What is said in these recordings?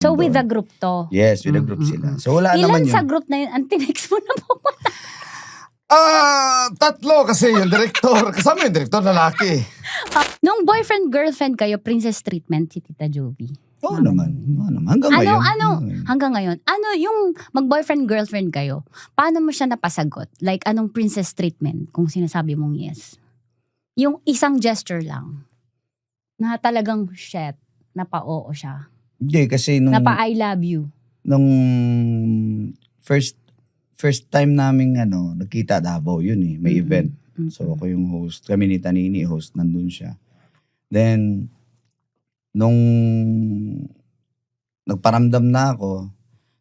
So with the group to? Yes, with the group sila. So wala Ilan naman sa yun. group na yun ang tinext mo na pumunta? Tatlo kasi yung director. Kasama yung director, lalaki. Nung boyfriend-girlfriend kayo, princess treatment si Tita Jovi. Oo naman. Oo naman. Hanggang ngayon. Hanggang ngayon, ano yung mag-boyfriend-girlfriend kayo, paano mo siya napasagot? Like, anong princess treatment kung sinasabi mong yes? Yung isang gesture lang, na talagang shit, napa-oo siya. Hindi, kasi nung Napa-I love you. nung first time naming nagkita Davao yun eh. May event. So ako yung host. Kami ni Tanini, host. Nandun siya. Then, nung nagparamdam na ako,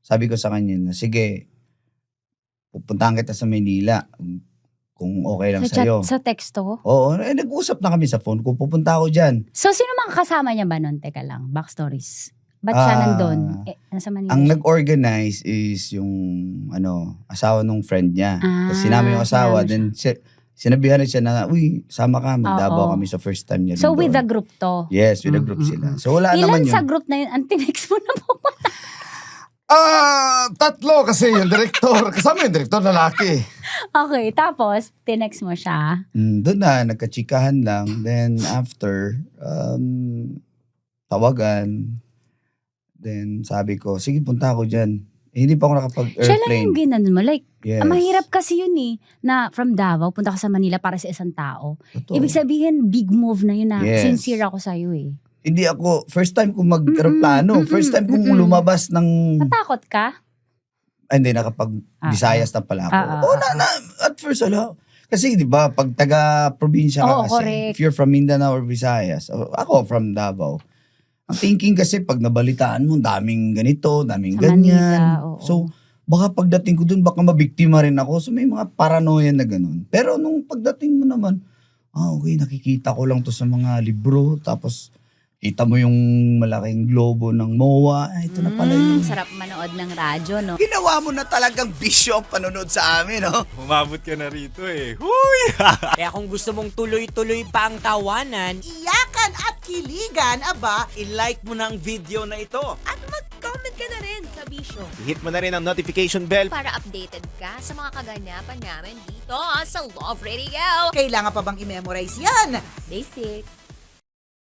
sabi ko sa kanya na, sige, pupuntahan kita sa Maynila. Kung okay lang sa'yo. Sa texto? Oo, nag-usap na kami sa phone. Kung pupunta ako dyan. So, sino mga kasama niya ba nun? Teka lang, backstories. Ba't siya nandun? Nasa Manila Ang siya? nag-organize is yung asawa nung friend niya. Tapos sinama yung asawa. sinama Then sinabihan na siya na, uy, sama ka. Magdabao Oo. kami sa first time niya. So, with the doon. group to? Yes, with the group sila. So wala Ilan naman yun. sa group na yun ang tinext mo na pumunta? Tatlo kasi yung director. Kasama yung director, lalaki. Okay, tapos, tinext mo siya. Doon na, nagkachikahan lang. Then after, tawagan. Then sabi ko, sige punta ako dyan. Hindi pa ako Siya lang nakapag-airplane. yung ginanon mo. Like, Yes. mahirap kasi yun eh, na from Davao, punta ka sa Manila para sa isang tao. Totoo. Ibig sabihin, big move na yun na Yes. sincere ako sa'yo eh. Hindi ako, first time kong mag-aeroplano. First time kong lumabas ng... Natakot ka? Hindi, nakapag-Visayas na pala ako. At first, kasi di ba, pag taga-probinsya ka Oo, kasi, correct. if you're from Mindanao or Visayas, ako from Davao, ang thinking kasi pag nabalitaan mo, daming ganito, daming Sa ganyan. Manila, oo. So, baka pagdating ko dun, baka mabiktima rin ako. So, may mga paranoia na ganun. Pero nung pagdating mo naman, okay, nakikita ko lang to sa mga libro, tapos kita mo yung malaking globo ng MOA. Ay, ito na pala yun. Sarap manood ng radyo, no? Ginawa mo na talagang bisyo ang panonood sa amin, no? Umabot ka na rito eh. Huy! Kaya kung gusto mong tuloy-tuloy pa ang tawanan, Iyakan at kiligan, aba, i-like mo na ang video na ito. at mag-comment ka na rin sa Bisyo. Hit mo na rin ang notification bell. Para updated ka sa mga kaganapan namin dito sa Love Radio. Kailangan pa bang i-memorize yan? Basic.